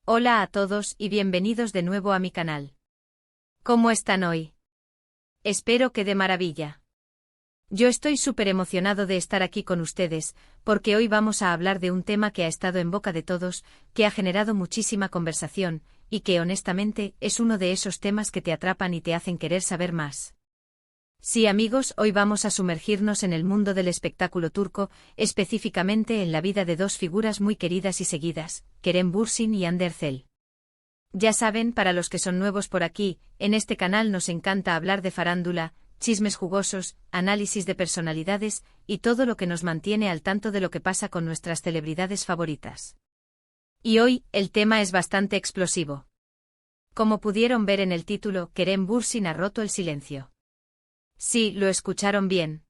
Hola a todos y bienvenidos de nuevo a mi canal. ¿Cómo están hoy? Espero que de maravilla. Yo estoy súper emocionado de estar aquí con ustedes, porque hoy vamos a hablar de un tema que ha estado en boca de todos, que ha generado muchísima conversación, y que honestamente es uno de esos temas que te atrapan y te hacen querer saber más. Sí, amigos, hoy vamos a sumergirnos en el mundo del espectáculo turco, específicamente en la vida de dos figuras muy queridas y seguidas, Kerem Bürsin y Hande Erçel. Ya saben, para los que son nuevos por aquí, en este canal nos encanta hablar de farándula, chismes jugosos, análisis de personalidades y todo lo que nos mantiene al tanto de lo que pasa con nuestras celebridades favoritas. Y hoy, el tema es bastante explosivo. Como pudieron ver en el título, Kerem Bürsin ha roto el silencio. Sí, lo escucharon bien.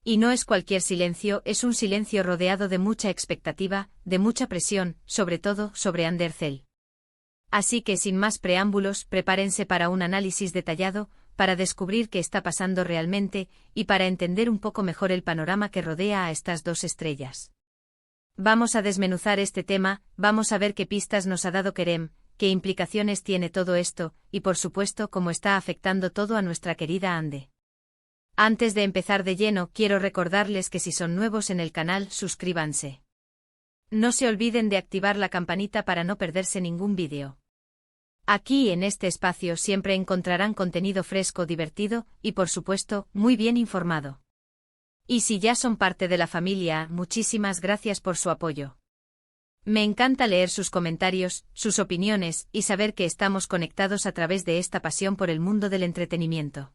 Y no es cualquier silencio, es un silencio rodeado de mucha expectativa, de mucha presión, sobre todo sobre Hande Erçel. Así que sin más preámbulos, prepárense para un análisis detallado, para descubrir qué está pasando realmente, y para entender un poco mejor el panorama que rodea a estas dos estrellas. Vamos a desmenuzar este tema, vamos a ver qué pistas nos ha dado Kerem, qué implicaciones tiene todo esto, y por supuesto cómo está afectando todo a nuestra querida Hande. Antes de empezar de lleno, quiero recordarles que si son nuevos en el canal, suscríbanse. No se olviden de activar la campanita para no perderse ningún vídeo. Aquí en este espacio siempre encontrarán contenido fresco, divertido y por supuesto, muy bien informado. Y si ya son parte de la familia, muchísimas gracias por su apoyo. Me encanta leer sus comentarios, sus opiniones y saber que estamos conectados a través de esta pasión por el mundo del entretenimiento.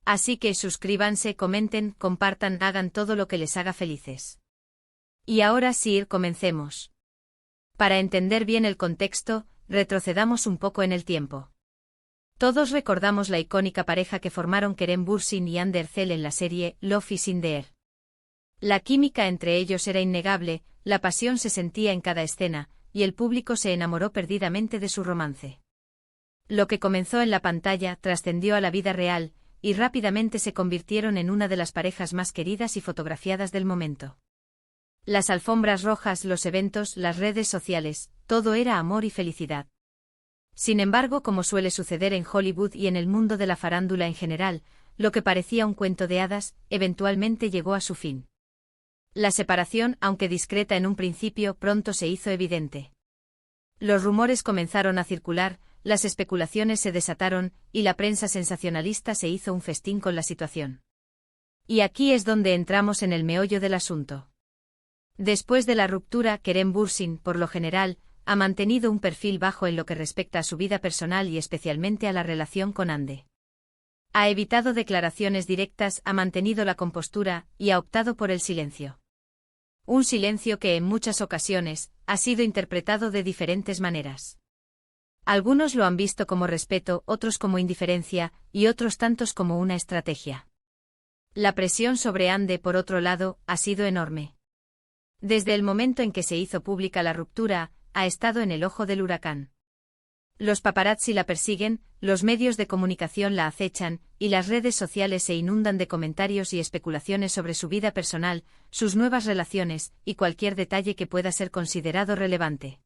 Así que suscríbanse, comenten, compartan, hagan todo lo que les haga felices. Y ahora sí, comencemos. Para entender bien el contexto, retrocedamos un poco en el tiempo. Todos recordamos la icónica pareja que formaron Kerem Bürsin y Hande Erçel en la serie Love is in the Air. La química entre ellos era innegable, la pasión se sentía en cada escena, y el público se enamoró perdidamente de su romance. Lo que comenzó en la pantalla trascendió a la vida real, y rápidamente se convirtieron en una de las parejas más queridas y fotografiadas del momento. Las alfombras rojas, los eventos, las redes sociales, todo era amor y felicidad. Sin embargo, como suele suceder en Hollywood y en el mundo de la farándula en general, lo que parecía un cuento de hadas, eventualmente llegó a su fin. La separación, aunque discreta en un principio, pronto se hizo evidente. Los rumores comenzaron a circular, las especulaciones se desataron, y la prensa sensacionalista se hizo un festín con la situación. Y aquí es donde entramos en el meollo del asunto. Después de la ruptura, Kerem Bürsin, por lo general, ha mantenido un perfil bajo en lo que respecta a su vida personal y especialmente a la relación con Hande. Ha evitado declaraciones directas, ha mantenido la compostura, y ha optado por el silencio. Un silencio que en muchas ocasiones ha sido interpretado de diferentes maneras. Algunos lo han visto como respeto, otros como indiferencia, y otros tantos como una estrategia. La presión sobre Hande, por otro lado, ha sido enorme. Desde el momento en que se hizo pública la ruptura, ha estado en el ojo del huracán. Los paparazzi la persiguen, los medios de comunicación la acechan, y las redes sociales se inundan de comentarios y especulaciones sobre su vida personal, sus nuevas relaciones, y cualquier detalle que pueda ser considerado relevante.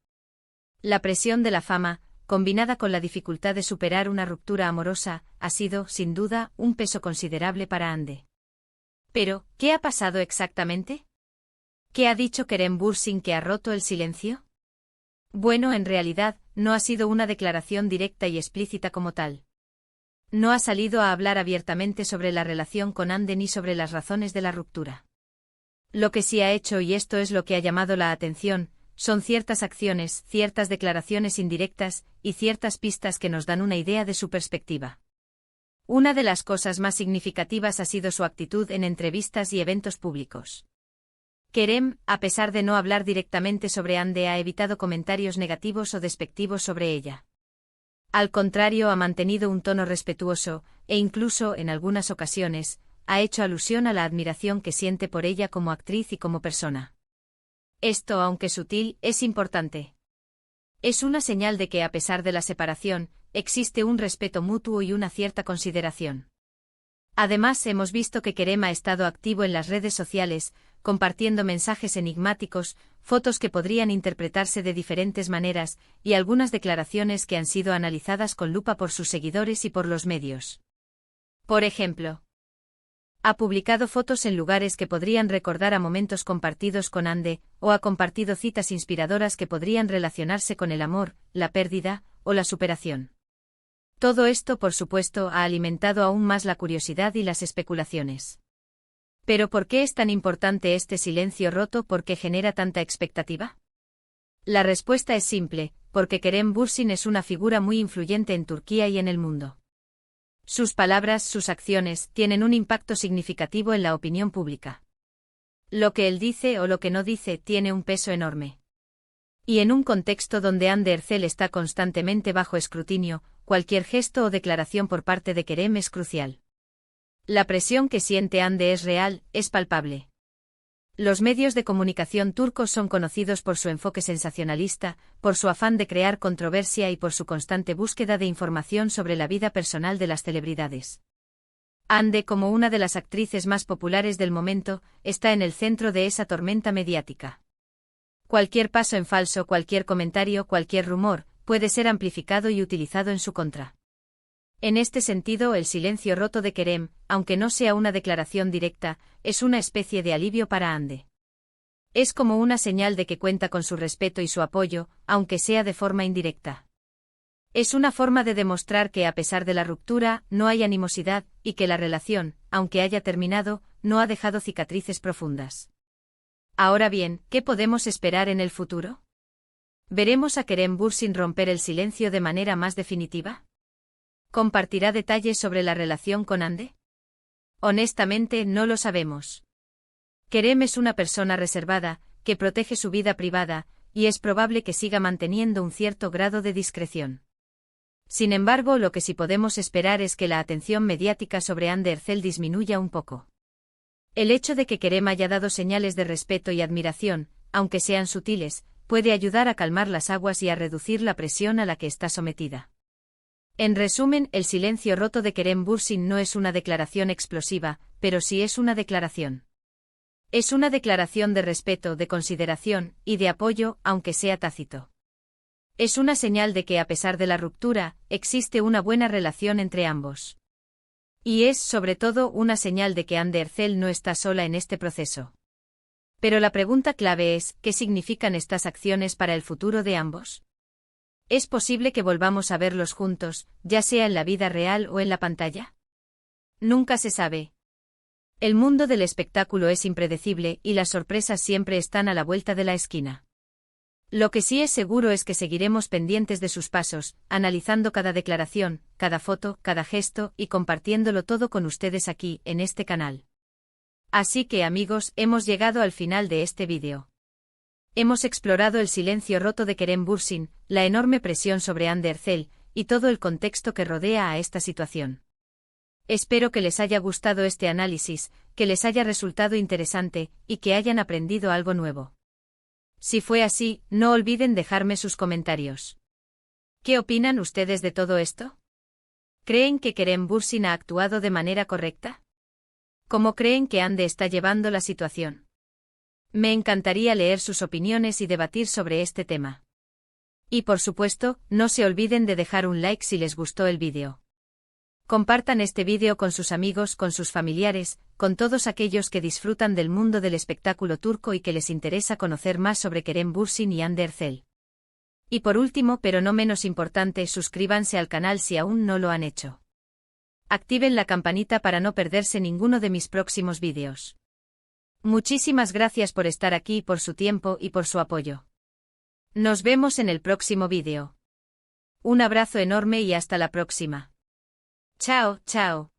La presión de la fama, combinada con la dificultad de superar una ruptura amorosa, ha sido, sin duda, un peso considerable para Hande. Pero, ¿qué ha pasado exactamente? ¿Qué ha dicho Kerem Bürsin que ha roto el silencio? Bueno, en realidad, no ha sido una declaración directa y explícita como tal. No ha salido a hablar abiertamente sobre la relación con Hande ni sobre las razones de la ruptura. Lo que sí ha hecho, y esto es lo que ha llamado la atención, son ciertas acciones, ciertas declaraciones indirectas, y ciertas pistas que nos dan una idea de su perspectiva. Una de las cosas más significativas ha sido su actitud en entrevistas y eventos públicos. Kerem, a pesar de no hablar directamente sobre Hande, ha evitado comentarios negativos o despectivos sobre ella. Al contrario, ha mantenido un tono respetuoso, e incluso, en algunas ocasiones, ha hecho alusión a la admiración que siente por ella como actriz y como persona. Esto, aunque sutil, es importante. Es una señal de que a pesar de la separación, existe un respeto mutuo y una cierta consideración. Además, hemos visto que Kerem ha estado activo en las redes sociales, compartiendo mensajes enigmáticos, fotos que podrían interpretarse de diferentes maneras, y algunas declaraciones que han sido analizadas con lupa por sus seguidores y por los medios. Por ejemplo, ha publicado fotos en lugares que podrían recordar a momentos compartidos con Ande, o ha compartido citas inspiradoras que podrían relacionarse con el amor, la pérdida, o la superación. Todo esto, por supuesto, ha alimentado aún más la curiosidad y las especulaciones. ¿Pero por qué es tan importante este silencio roto? ¿Por qué genera tanta expectativa? La respuesta es simple, porque Kerem Bürsin es una figura muy influyente en Turquía y en el mundo. Sus palabras, sus acciones, tienen un impacto significativo en la opinión pública. Lo que él dice o lo que no dice tiene un peso enorme. Y en un contexto donde Hande Erçel está constantemente bajo escrutinio, cualquier gesto o declaración por parte de Kerem es crucial. La presión que siente Hande es real, es palpable. Los medios de comunicación turcos son conocidos por su enfoque sensacionalista, por su afán de crear controversia y por su constante búsqueda de información sobre la vida personal de las celebridades. Hande, como una de las actrices más populares del momento, está en el centro de esa tormenta mediática. Cualquier paso en falso, cualquier comentario, cualquier rumor, puede ser amplificado y utilizado en su contra. En este sentido, el silencio roto de Kerem, aunque no sea una declaración directa, es una especie de alivio para Hande. Es como una señal de que cuenta con su respeto y su apoyo, aunque sea de forma indirecta. Es una forma de demostrar que a pesar de la ruptura, no hay animosidad, y que la relación, aunque haya terminado, no ha dejado cicatrices profundas. Ahora bien, ¿qué podemos esperar en el futuro? ¿Veremos a Kerem Bürsin romper el silencio de manera más definitiva? ¿Compartirá detalles sobre la relación con Hande? Honestamente, no lo sabemos. Kerem es una persona reservada, que protege su vida privada, y es probable que siga manteniendo un cierto grado de discreción. Sin embargo, lo que sí podemos esperar es que la atención mediática sobre Hande Erçel disminuya un poco. El hecho de que Kerem haya dado señales de respeto y admiración, aunque sean sutiles, puede ayudar a calmar las aguas y a reducir la presión a la que está sometida. En resumen, el silencio roto de Kerem Bürsin no es una declaración explosiva, pero sí es una declaración. Es una declaración de respeto, de consideración, y de apoyo, aunque sea tácito. Es una señal de que a pesar de la ruptura, existe una buena relación entre ambos. Y es, sobre todo, una señal de que Hande Erçel no está sola en este proceso. Pero la pregunta clave es, ¿qué significan estas acciones para el futuro de ambos? ¿Es posible que volvamos a verlos juntos, ya sea en la vida real o en la pantalla? Nunca se sabe. El mundo del espectáculo es impredecible y las sorpresas siempre están a la vuelta de la esquina. Lo que sí es seguro es que seguiremos pendientes de sus pasos, analizando cada declaración, cada foto, cada gesto y compartiéndolo todo con ustedes aquí, en este canal. Así que amigos, hemos llegado al final de este vídeo. Hemos explorado el silencio roto de Kerem Bürsin, la enorme presión sobre Hande Erçel, y todo el contexto que rodea a esta situación. Espero que les haya gustado este análisis, que les haya resultado interesante, y que hayan aprendido algo nuevo. Si fue así, no olviden dejarme sus comentarios. ¿Qué opinan ustedes de todo esto? ¿Creen que Kerem Bürsin ha actuado de manera correcta? ¿Cómo creen que Hande está llevando la situación? Me encantaría leer sus opiniones y debatir sobre este tema. Y por supuesto, no se olviden de dejar un like si les gustó el vídeo. Compartan este vídeo con sus amigos, con sus familiares, con todos aquellos que disfrutan del mundo del espectáculo turco y que les interesa conocer más sobre Kerem Bürsin y Hande Erçel. Y por último, pero no menos importante, suscríbanse al canal si aún no lo han hecho. Activen la campanita para no perderse ninguno de mis próximos vídeos. Muchísimas gracias por estar aquí, por su tiempo y por su apoyo. Nos vemos en el próximo vídeo. Un abrazo enorme y hasta la próxima. Chao, chao.